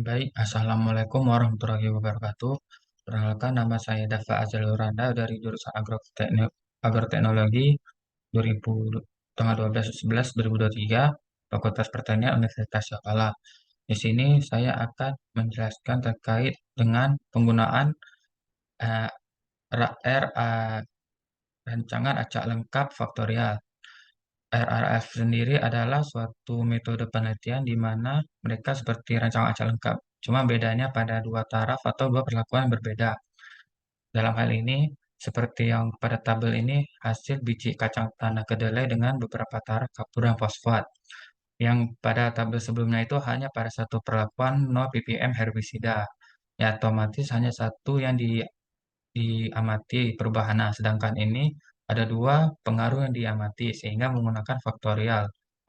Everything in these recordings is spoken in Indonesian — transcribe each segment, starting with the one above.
Baik, Assalamualaikum warahmatullahi wabarakatuh. Perkenalkan, nama saya Dafa Azaluranda dari jurusan Agroteknologi 2000, tanggal 12 11 2023, Fakultas Pertanian Universitas Syakala. Di sini saya akan menjelaskan terkait dengan penggunaan eh, rancangan acak lengkap faktorial. RRF sendiri adalah suatu metode penelitian di mana mereka seperti rancangan acak lengkap. Cuma bedanya pada dua taraf atau dua perlakuan yang berbeda. Dalam hal ini, seperti yang pada tabel ini, hasil biji kacang tanah kedelai dengan beberapa taraf kapur dan fosfat. Yang pada tabel sebelumnya itu hanya pada satu perlakuan 0 ppm herbisida. Ya, otomatis hanya satu yang diamati perubahan. Nah, sedangkan ini ada dua pengaruh yang diamati sehingga menggunakan faktorial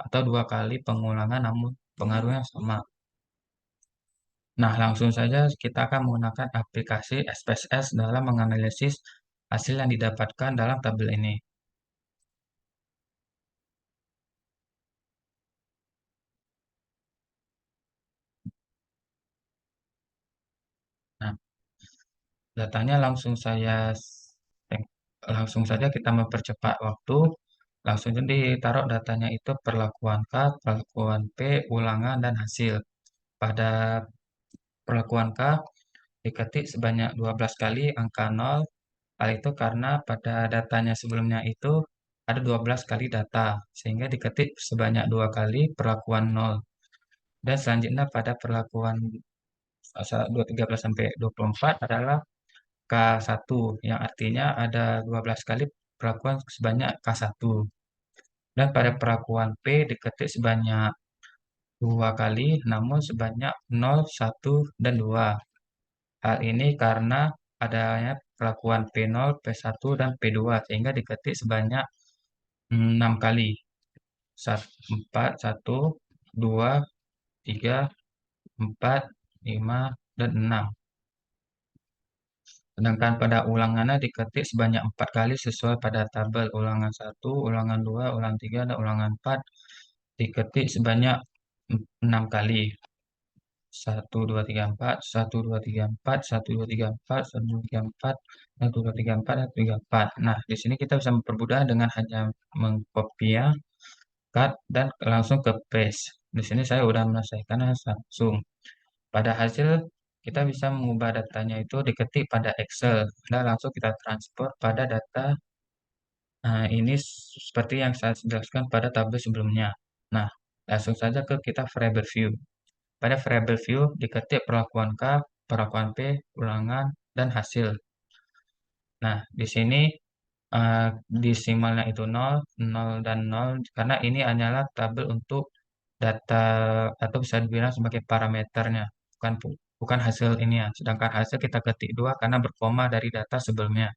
atau dua kali pengulangan namun pengaruh yang sama. Nah, langsung saja kita akan menggunakan aplikasi SPSS dalam menganalisis hasil yang didapatkan dalam tabel ini. Nah, datanya langsung saja kita mempercepat waktu. Langsung jadi ditaruh datanya itu perlakuan K, perlakuan P, ulangan, dan hasil. Pada perlakuan K, diketik sebanyak 12 kali angka 0. Hal itu karena pada datanya sebelumnya itu ada 12 kali data, sehingga diketik sebanyak dua kali perlakuan 0. Dan selanjutnya pada perlakuan 13 sampai 24 adalah K1, yang artinya ada 12 kali perlakuan sebanyak K1. Dan pada perlakuan P diketik sebanyak dua kali, namun sebanyak 0, 1, dan 2. Hal ini karena adanya perlakuan P0, P1, dan P2 sehingga diketik sebanyak 6 kali. 4, 1, 2, 3, 4, 5, dan 6. Sedangkan pada ulangannya diketik sebanyak 4 kali sesuai pada tabel ulangan 1, ulangan 2, ulangan 3, dan ulangan 4 diketik sebanyak 6 kali. 1, 2, 3, 4, 1, 2, 3, 4, 1, 2, 3, 4, 1, 2, 3, 4, 1, 2, 3, 4, 1, 3, 4. Nah, di sini kita bisa mempermudah dengan hanya mengcopy ya, cut, dan langsung ke paste. Di sini saya sudah menyelesaikannya langsung. Pada hasil, kita bisa mengubah datanya itu diketik pada Excel, dan langsung kita transport pada data. Nah, ini seperti yang saya jelaskan pada tabel sebelumnya. Nah, langsung saja ke kita variable view. Pada variable view diketik perlakuan K, perlakuan P, ulangan, dan hasil. Nah, di sini eh, desimalnya itu 0, 0, dan 0, karena ini hanyalah tabel untuk data atau bisa dibilang sebagai parameternya, bukan hasil ini ya. Sedangkan hasil kita ketik 2 karena berkoma dari data sebelumnya.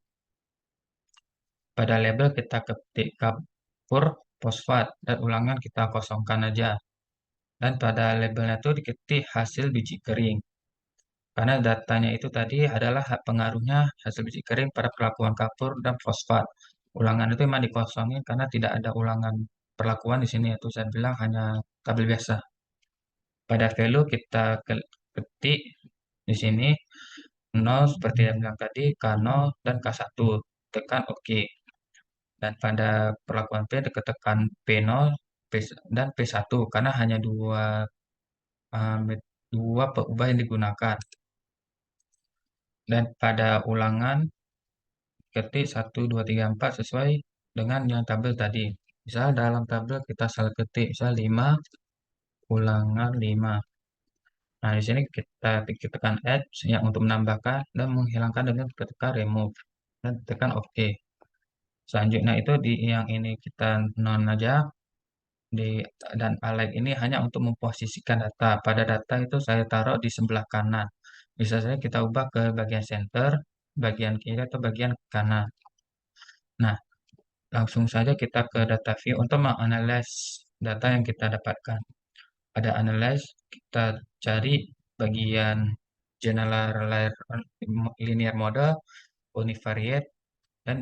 Pada label kita ketik kapur, fosfat, dan ulangan kita kosongkan aja. Dan pada labelnya itu diketik hasil biji kering. Karena datanya itu tadi adalah pengaruhnya hasil biji kering pada perlakuan kapur dan fosfat. Ulangan itu memang dikosongin karena tidak ada ulangan perlakuan di sini, yaitu saya bilang hanya tabel biasa. Pada value kita ketik di sini 0 seperti yang bilang tadi, K0 dan K1. Tekan OK. Dan pada perlakuan P tekan P0 dan P1 karena hanya dua peubah yang digunakan. Dan pada ulangan ketik 1, 2, 3, 4 sesuai dengan yang tabel tadi. Misal dalam tabel kita salah ketik, misal 5, ulangan 5. Nah, di sini kita tekan add yang untuk menambahkan dan menghilangkan dengan kita tekan remove dan tekan OK. Selanjutnya itu di yang ini kita non aja di dan align ini hanya untuk memposisikan data. Pada data itu saya taruh di sebelah kanan. Bisa saja kita ubah ke bagian center, bagian kiri atau bagian kanan. Nah, langsung saja kita ke data view untuk menganalisis data yang kita dapatkan. Pada analyze, kita cari bagian general linear model, univariate, dan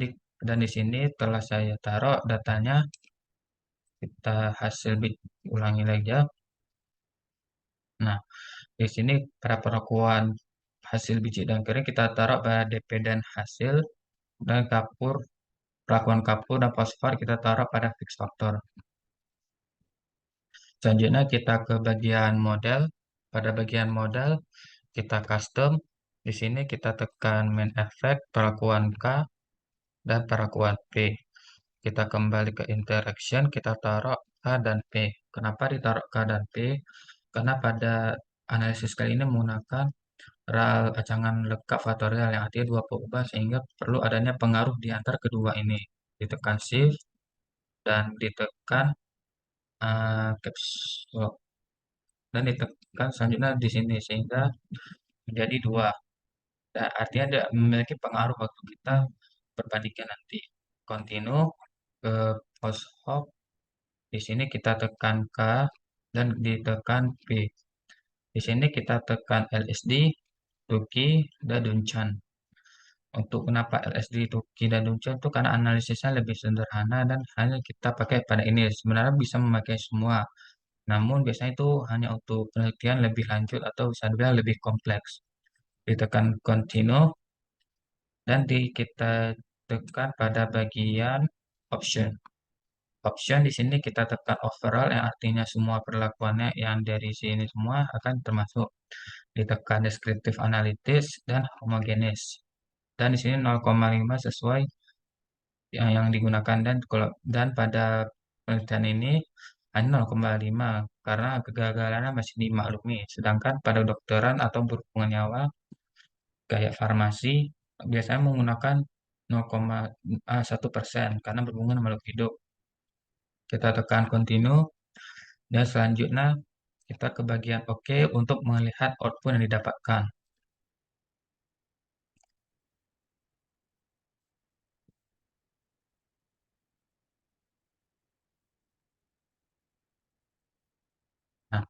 di sini telah saya taruh datanya. Kita ulangi lagi ya. Nah, Di sini pada perlakuan hasil biji dan kering kita taruh pada DP dan hasil, dan kapur, perlakuan kapur dan fosfor kita taruh pada fix faktor. Selanjutnya kita ke bagian model. Pada bagian model kita custom. Di sini kita tekan main effect, perlakuan K dan perlakuan P. Kita kembali ke interaction, kita taruh K dan P. Kenapa ditaruh K dan P? Karena pada analisis kali ini menggunakan RAL acangan lengkap faktorial yang artinya dua perubahan sehingga perlu adanya pengaruh di antara kedua ini. Ditekan shift dan ditekan caps lock dan ditekan selanjutnya di sini sehingga menjadi dua. Dan artinya tidak memiliki pengaruh waktu kita perbandingan nanti. Continue ke post hoc. Di sini kita tekan K dan ditekan P. Di sini kita tekan LSD, Tuki, dan Duncan. Untuk kenapa LSD, Tuki, dan Duncan itu karena analisisnya lebih sederhana dan hanya kita pakai pada ini. Sebenarnya bisa memakai semua, namun biasanya itu hanya untuk penelitian lebih lanjut atau bisa dibilang lebih kompleks. Ditekan continue dan kita tekan pada bagian option. Option di sini kita tekan overall yang artinya semua perlakuannya yang dari sini semua akan termasuk. Ditekan deskriptif analitis dan homogenis. Dan di sini 0,5 sesuai yang digunakan dan pada penelitian ini hanya 0,5 karena kegagalannya masih dimaklumi. Sedangkan pada dokteran atau berhubungan nyawa kayak farmasi biasanya menggunakan 0,1% karena berhubungan sama makhluk hidup. Kita tekan continue dan selanjutnya kita ke bagian OK untuk melihat output yang didapatkan. Nah,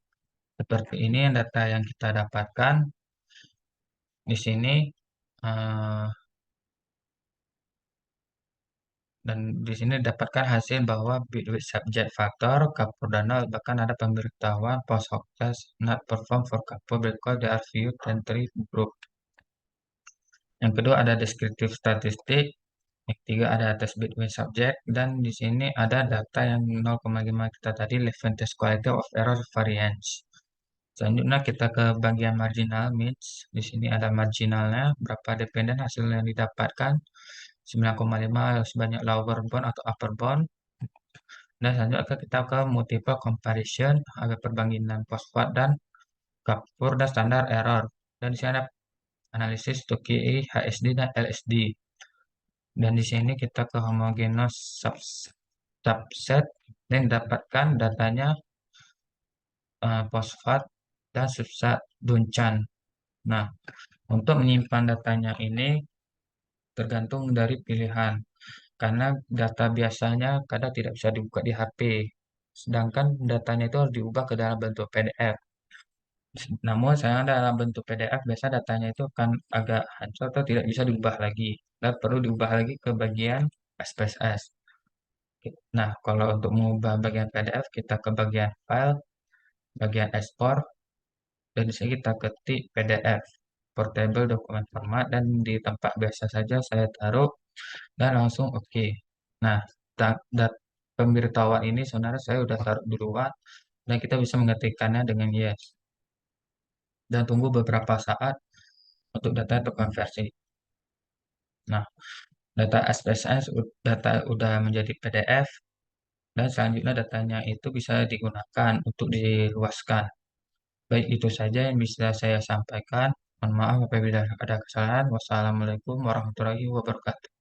seperti ini yang data yang kita dapatkan di sini. eh, dan di sini dapatkan hasil bahwa bit with subject factor, couple danal, bahkan ada pemberitahuan post hoc test not performed for couple because they are few three group. Yang kedua ada deskriptif statistik, yang ketiga ada test bit with subject, dan di sini ada data yang 0,5 kita tadi, Leventhal quality of error variance. Selanjutnya kita ke bagian marginal means. Di sini ada marginalnya, berapa dependen hasil yang didapatkan, 9,5 sebanyak lower bound atau upper bound. Dan selanjutnya kita ke multiple comparison, ada perbandingan fosfat dan kapur dan standar error. Dan di sini ada analisis TOKI, HSD, dan LSD. Dan di sini kita ke homogeneous subset dan dapatkan datanya fosfat dan subsat Duncan. Nah, untuk menyimpan datanya ini tergantung dari pilihan. Karena data biasanya kadang tidak bisa dibuka di HP. Sedangkan datanya itu harus diubah ke dalam bentuk PDF. Namun saya dalam bentuk PDF biasa datanya itu akan agak hancur atau tidak bisa diubah lagi. Dan perlu diubah lagi ke bagian SPSS. Nah, kalau untuk mengubah bagian PDF kita ke bagian file, bagian export, dan di sini kita ketik PDF, portable document format, dan di tempat biasa saja saya taruh dan langsung oke. Nah, pemberitahuan ini sebenarnya saya udah taruh duluan dan kita bisa mengetikkannya dengan yes. Dan tunggu beberapa saat untuk data itu konversi. Nah, data SPSS data udah menjadi PDF dan selanjutnya datanya itu bisa digunakan untuk diluaskan. Baik itu saja yang bisa saya sampaikan. Mohon maaf apabila ada kesalahan. Wassalamualaikum warahmatullahi wabarakatuh.